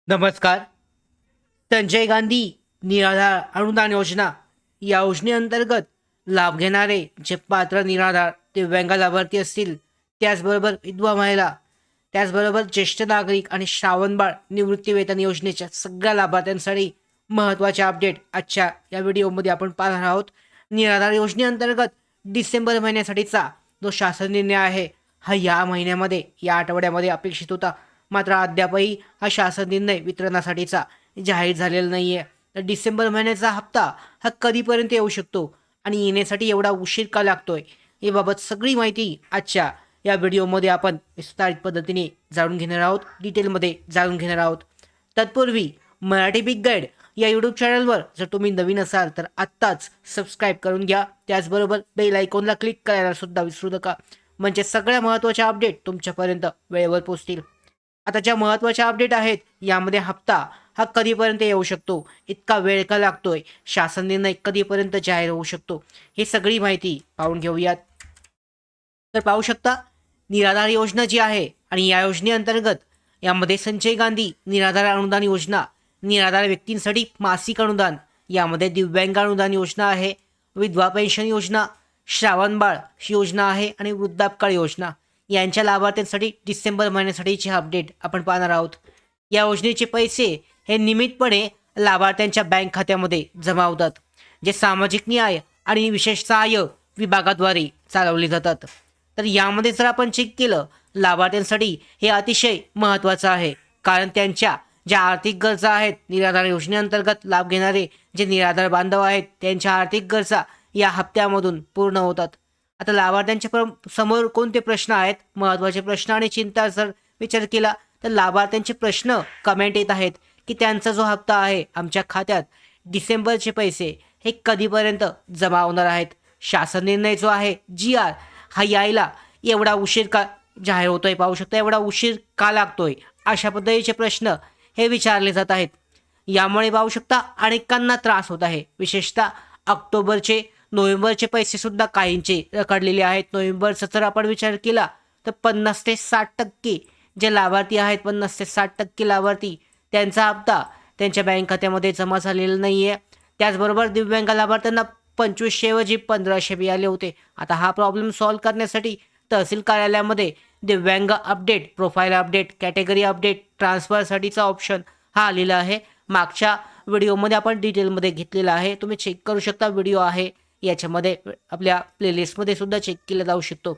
नमस्कार. संजय गांधी निराधार अनुदान योजना या योजनेअंतर्गत लाभ घेणारे जे पात्र निराधार दिव्यांग लाभार्थी असतील, त्याचबरोबर विधवा महिला, त्याचबरोबर ज्येष्ठ नागरिक आणि श्रावणबाळ निवृत्तीवेतन योजनेच्या सगळ्या लाभार्थ्यांसाठी महत्त्वाचे अपडेट आजच्या या व्हिडिओमध्ये आपण पाहणार आहोत. निराधार योजनेअंतर्गत डिसेंबर महिन्यासाठीचा जो शासन निर्णय आहे, हा या महिन्यामध्ये या आठवड्यामध्ये अपेक्षित होता. मात्र अद्यापही हा शासन निर्णय वितरणासाठीचा जाहीर झालेला नाही आहे. तर डिसेंबर महिन्याचा हप्ता हा कधीपर्यंत येऊ शकतो आणि येण्यासाठी एवढा उशीर का लागतोय, याबाबत सगळी माहिती आजच्या या व्हिडिओमध्ये आपण विस्तारित पद्धतीने जाणून घेणार आहोत, डिटेलमध्ये जाणून घेणार आहोत. तत्पूर्वी मराठी बिग गाईड या यूट्यूब चॅनलवर जर तुम्ही नवीन असाल तर आत्ताच सबस्क्राईब करून घ्या. त्याचबरोबर बेल आयकॉनला क्लिक करायला सुद्धा विसरू नका, म्हणजे सगळ्या महत्त्वाच्या अपडेट तुमच्यापर्यंत वेळेवर पोहोचतील. आता ज्या महत्त्वाच्या अपडेट आहेत, यामध्ये हप्ता हा कधीपर्यंत येऊ शकतो, इतका वेळ का लागतोय, शासन निर्णय कधीपर्यंत जाहीर होऊ शकतो, ही सगळी माहिती पाहून घेऊयात. तर पाहू शकता, निराधार योजना जी आहे आणि या योजनेअंतर्गत यामध्ये संजय गांधी निराधार अनुदान योजना, निराधार व्यक्तींसाठी मासिक अनुदान, यामध्ये दिव्यांग अनुदान योजना आहे, विधवा पेन्शन योजना, श्रावणबाळ योजना आहे आणि वृद्धापकाळ योजना यांच्या लाभार्थ्यांसाठी डिसेंबर महिन्यासाठीचे अपडेट आपण पाहणार आहोत. या योजनेचे पैसे हे नियमितपणे लाभार्थ्यांच्या बँक खात्यामध्ये जमा होतात, जे सामाजिक न्याय आणि विशेष सहाय्य विभागाद्वारे चालवले जातात. तर यामध्ये जर आपण चेक केलं, लाभार्थ्यांसाठी हे अतिशय महत्त्वाचं आहे, कारण त्यांच्या ज्या आर्थिक गरजा आहेत, निराधार योजनेअंतर्गत लाभ घेणारे जे निराधार बांधव आहेत, त्यांच्या आर्थिक गरजा या हप्त्यामधून पूर्ण होतात. आता लाभार्थ्यांच्या समोर कोणते प्रश्न आहेत, महत्त्वाचे प्रश्न आणि चिंता जर विचार केला तर लाभार्थ्यांचे प्रश्न कमेंट येत आहेत की त्यांचा जो हप्ता आहे आमच्या खात्यात, डिसेंबरचे पैसे हे कधीपर्यंत जमा होणार आहेत, शासन निर्णय जो आहे GR हा यायला एवढा उशीर का जाहीर होतोय, पाहू शकता एवढा उशीर का लागतोय, अशा पद्धतीचे प्रश्न हे विचारले जात आहेत. यामुळे पाहू शकता अनेकांना त्रास होत आहे. विशेषतः ऑक्टोबरचे नोव्हेंबरचे पैसे सुद्धा काहींचे रखडलेले आहेत. नोव्हेंबरचा जर आपण विचार केला तर 50 ते 60% जे लाभार्थी आहेत, 50 ते 60% लाभार्थी त्यांचा हप्ता त्यांच्या बँक खात्यामध्ये जमा झालेला नाही आहे. त्याचबरोबर दिव्यांग लाभार्थ्यांना 2500 ऐवजी 1500 मिळाले होते. आता हा प्रॉब्लेम सॉल्व्ह करण्यासाठी तहसील कार्यालयामध्ये दिव्यांग update, profile update, category update, ट्रान्सफरसाठीचा ऑप्शन हा आलेला आहे. मागच्या व्हिडिओमध्ये आपण डिटेलमध्ये घेतलेला आहे, तुम्ही चेक करू शकता. व्हिडिओ आहे याच्यामध्ये, आपल्या प्लेलिस्टमध्ये सुद्धा चेक केला जाऊ शकतो.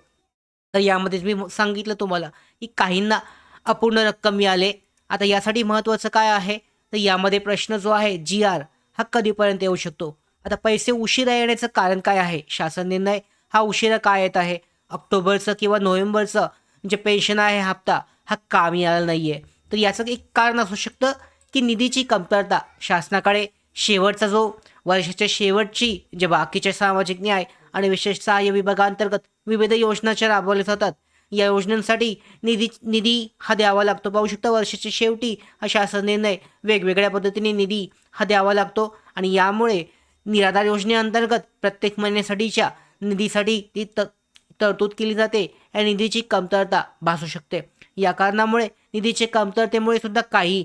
तर यामध्येच मी सांगितलं तुम्हाला की काहींना अपूर्ण रक्कम मिळाले. आता यासाठी महत्त्वाचं काय आहे, तर यामध्ये प्रश्न जो आहे GR हा कधीपर्यंत येऊ शकतो. आता पैसे उशिरा येण्याचं कारण काय आहे, शासन निर्णय हा उशिरा का येत आहे, ऑक्टोबरचं किंवा नोव्हेंबरचं जे पेन्शन आहे हप्ता हा का मिळाला नाही आहे. तर याचं एक कारण असू शकतं की निधीची कमतरता. शासनाकडे शेवटचा जो वर्षाच्या शेवटची जे बाकीचे सामाजिक न्याय आणि विशेष सहाय्य विभागांतर्गत विविध योजनाच्या राबवल्या जातात, या योजनांसाठी निधी हा द्यावा लागतो. पाहू शकता वर्षाच्या शेवटी हा शासन निर्णय वेगवेगळ्या पद्धतीने निधी हा द्यावा लागतो आणि यामुळे निराधार योजनेअंतर्गत प्रत्येक महिन्यासाठीच्या निधीसाठी ती तरतूद केली जाते. या निधीची कमतरता भासू शकते. या कारणामुळे निधीचे कमतरतेमुळे सुद्धा काही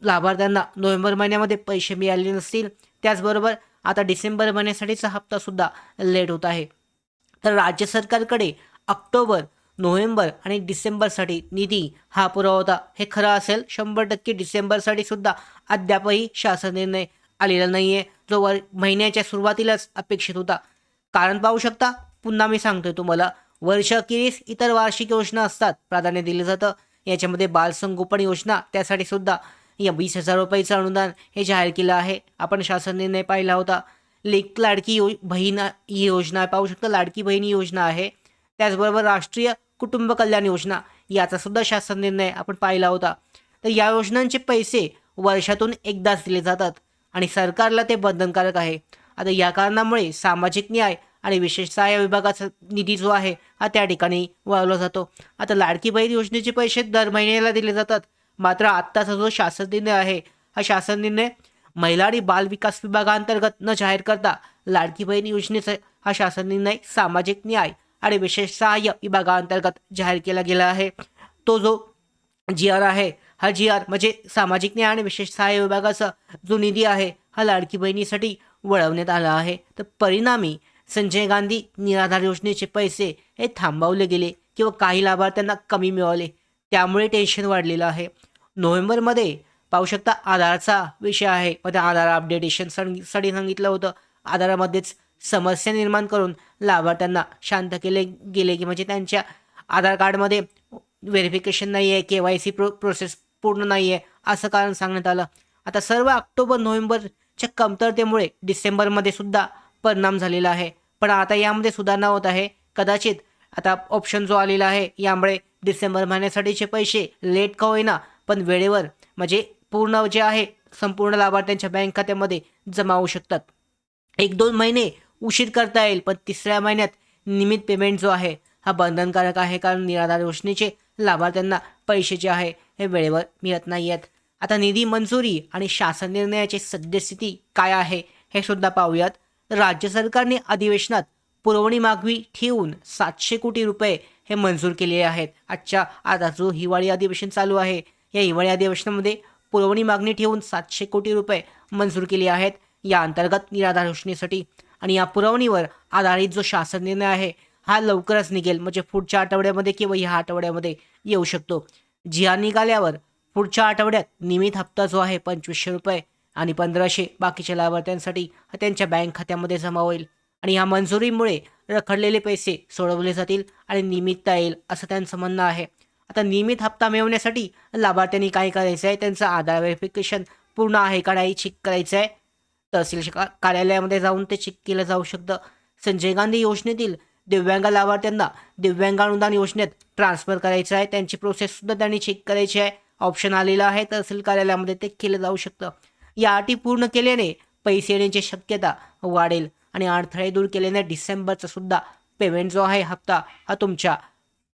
लाभार्थ्यांना नोव्हेंबर महिन्यामध्ये पैसे मिळाले नसतील. त्याचबरोबर आता डिसेंबर महिन्यासाठीचा हप्तासुद्धा लेट होत आहे. तर राज्य सरकारकडे ऑक्टोबर, नोव्हेंबर आणि डिसेंबरसाठी निधी हा पुरवठा हे खरं असेल 100%. डिसेंबरसाठी सुद्धा अद्यापही शासन निर्णय आलेला नाही आहे, जो महिन्याच्या सुरुवातीलाच अपेक्षित होता. कारण पाहू शकता, पुन्हा मी सांगतोय तुम्हाला, वर्षअखेरीस इतर वार्षिक योजना असतात, प्राधान्य दिलं जातं. याच्यामध्ये बालसंगोपन योजना, त्यासाठी सुद्धा या 20,000 रुपयाचं अनुदान हे जाहीर केलं आहे. आपण शासन निर्णय पाहिला होता. लाडकी बहीण ही योजना पाहू शकता, लाडकी बहीण ही योजना आहे. त्याचबरोबर राष्ट्रीय कुटुंब कल्याण योजना, याचा सुद्धा शासन निर्णय आपण पाहिला होता. तर या योजनांचे पैसे वर्षातून एकदाच दिले जातात आणि सरकारला ते बंधनकारक आहे. आता या कारणामुळे सामाजिक न्याय आणि विशेष सहाय्य विभागाचा निधी जो आहे हा त्या ठिकाणी वळवला जातो. आता लाडकी बहीण योजनेचे पैसे दर महिन्याला दिले जातात. मात्र आत्ताचा जो शासन निर्णय आहे, हा शासन निर्णय महिला आणि बाल विकास विभागांतर्गत न जाहीर करता लाडकी बहीण योजनेचा हा शासन निर्णय सामाजिक न्याय आणि विशेष सहाय्य विभागांतर्गत जाहीर केला गेला आहे. तो जो GR आहे हा GR म्हणजे सामाजिक न्याय आणि विशेष सहाय्य विभागाचा जो निधी आहे हा लाडकी बहिणीसाठी वळवण्यात आला आहे. तर परिणामी संजय गांधी निराधार योजनेचे पैसे हे थांबवले गेले किंवा काही लाभार्थ्यांना कमी मिळाले. त्यामुळे टेन्शन वाढलेलं आहे. नोव्हेंबरमध्ये पाहू शकता आधारचा विषय आहे. मध्ये आधार अपडेटेशनसाठी सांगितलं होतं. आधारामध्येच समस्या निर्माण करून लाभार्थ्यांना शांत केले गेले की म्हणजे त्यांच्या आधार कार्डमध्ये व्हेरिफिकेशन नाही आहे, KYC प्रोसेस पूर्ण नाही आहे असं कारण सांगण्यात आलं. आता सर्व ऑक्टोबर नोव्हेंबरच्या कमतरतेमुळे डिसेंबरमध्ये सुद्धा परिणाम झालेला आहे. पण आता यामध्ये सुधारणा होत आहे. कदाचित आता ऑप्शन जो आलेला आहे यामुळे डिसेंबर महिन्यासाठीचे पैसे लेट का होईना पण वेळेवर म्हणजे पूर्ण जे आहे संपूर्ण लाभार्थ्यांच्या बँक खात्यामध्ये जमा होऊ शकतात. 1-2 महिने उशीर करता येईल पण तिसऱ्या महिन्यात नियमित पेमेंट जो आहे हा बंधनकारक आहे. कारण निराधार योजनेचे लाभार्थ्यांना पैसे जे आहे हे वेळेवर मिळत नाही आहेत. आता निधी मंजुरी आणि शासन निर्णयाची सद्यस्थिती काय आहे हे सुद्धा पाहूयात. राज्य सरकारने अधिवेशनात पुरवणी मागणी ठेवून 700 कोटी रुपये हे मंजूर केलेले आहेत. आता जो हिवाळी अधिवेशन चालू आहे या हिवाळी अधिवेशनामध्ये पुरवणी मागणी ठेवून 700 कोटी रुपये मंजूर केले आहेत या अंतर्गत निराधार योजनेसाठी. आणि या पुरवणीवर आधारित जो शासन निर्णय आहे हा लवकरच निघेल म्हणजे पुढच्या आठवड्यामध्ये किंवा ह्या आठवड्यामध्ये येऊ शकतो. GR निघाल्यावर पुढच्या आठवड्यात नियमित हप्ता जो आहे 2500 रुपये आणि 1500 बाकीच्या लाभार्थ्यांसाठी हा त्यांच्या बँक खात्यामध्ये जमा होईल. आणि या मंजुरीमुळे रखडलेले पैसे सोडवले जातील आणि नियमितता येईल असं त्यांचं म्हणणं आहे. आता नियमित हप्ता मिळवण्यासाठी लाभार्थ्यांनी काय करायचं आहे, त्यांचं आधार व्हेरिफिकेशन पूर्ण आहे का नाही चेक करायचं आहे. तहसील कार्यालयामध्ये जाऊन ते चेक केलं जाऊ शकतं. संजय गांधी योजनेतील दिव्यांग लाभार्थ्यांना दिव्यांग अनुदान योजनेत ट्रान्सफर करायचं आहे. त्यांची प्रोसेससुद्धा त्यांनी चेक करायची आहे. ऑप्शन आलेला आहे तहसील कार्यालयामध्ये ते केलं जाऊ शकतं. या अटी पूर्ण केल्याने पैसे येण्याची शक्यता वाढेल आणि अडथळे दूर केल्याने डिसेंबरचा सुद्धा पेमेंट जो आहे हप्ता हा तुमच्या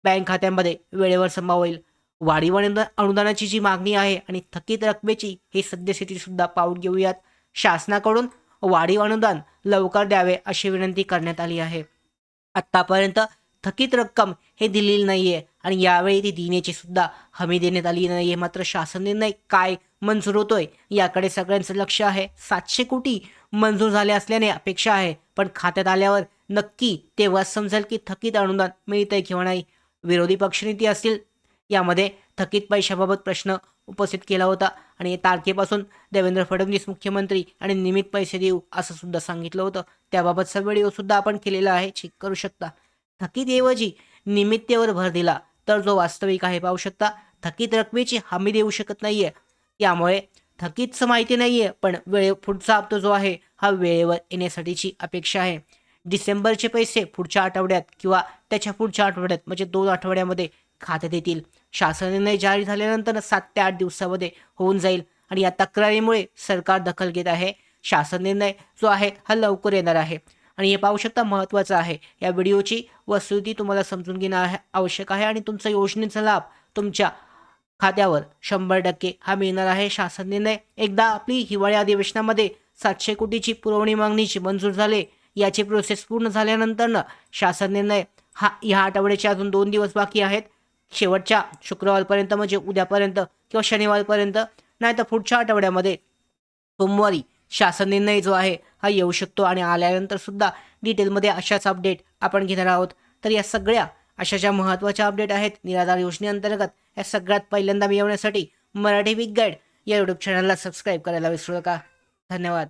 बँक खात्यामध्ये वेळेवर जमा होईल. वाढीव अनुदानाची जी मागणी आहे आणि थकीत रकमेची ही सद्यस्थिती सुद्धा पाहून घेऊयात. शासनाकडून वाढीव अनुदान लवकर द्यावे अशी विनंती करण्यात आली आहे. आत्तापर्यंत थकीत रक्कम हे दिलेली नाही आहे आणि यावेळी ती देण्याची सुद्धा हमी देण्यात आली नाही आहे. मात्र शासन निर्णय काय मंजूर होतोय याकडे सगळ्यांचं लक्ष आहे. 700 कोटी मंजूर झाले असल्याने अपेक्षा आहे पण खात्यात आल्यावर नक्की तेव्हाच समजेल की थकीत अनुदान मिळतंय किंवा नाही. विरोधी पक्षनेते असतील यामध्ये थकीत पैशाबाबत प्रश्न उपस्थित केला होता आणि तारखेपासून देवेंद्र फडणवीस मुख्यमंत्री आणि नियमित पैसे देऊ असं सुद्धा सांगितलं होतं. त्याबाबतचा व्हिडिओ सुद्धा आपण केलेला आहे, चेक करू शकता. थकीतऐवजी नियमिततेवर भर दिला तर जो वास्तविक आहे पाहू शकता. थकीत रकमेची हमी देऊ शकत नाहीये त्यामुळे थकीतचं माहिती नाहीये पण पुढचा हप्ता जो आहे हा वेळेवर येण्यासाठीची अपेक्षा आहे. डिसेंबरचे पैसे पुढच्या आठवड्यात किंवा त्याच्या पुढच्या आठवड्यात म्हणजे 2 आठवड्यामध्ये खात्यात येतील. शासन निर्णय जारी झाल्यानंतर 7 ते 8 दिवसामध्ये होऊन जाईल आणि या तक्रारीमुळे सरकार दखल घेत आहे. शासन निर्णय जो आहे हा लवकर येणार आहे आणि हे पाहू शकता महत्त्वाचं आहे. या व्हिडिओची वस्तुस्थिती तुम्हाला समजून घेणं आवश्यक आहे आणि तुमचा योजनेचा लाभ तुमच्या खात्यावर 100% हा मिळणार आहे. शासन निर्णय एकदा आपली हिवाळी अधिवेशनामध्ये 700 कोटीची पुरवणी मागणीची मंजूर झाले याची प्रोसेस पूर्ण झाल्यानंतर शासन निर्णय हा ह्या आठवड्याचे अजून 2 दिवस बाकी आहेत. शेवटच्या शुक्रवारपर्यंत म्हणजे उद्यापर्यंत किंवा शनिवारपर्यंत नाही तर पुढच्या आठवड्यामध्ये सोमवारी शासन निर्णय जो आहे हा येऊ शकतो आणि आल्यानंतर सुद्धा डिटेलमध्ये अशाच अपडेट आपण घेणार आहोत. तर या सगळ्या अशा ज्या महत्त्वाच्या अपडेट आहेत निराधार योजनेअंतर्गत या सगळ्यात पहिल्यांदा मिळवण्यासाठी मराठी बिग गाईड या यूट्यूब चॅनलला सबस्क्राईब करायला विसरू नका. धन्यवाद.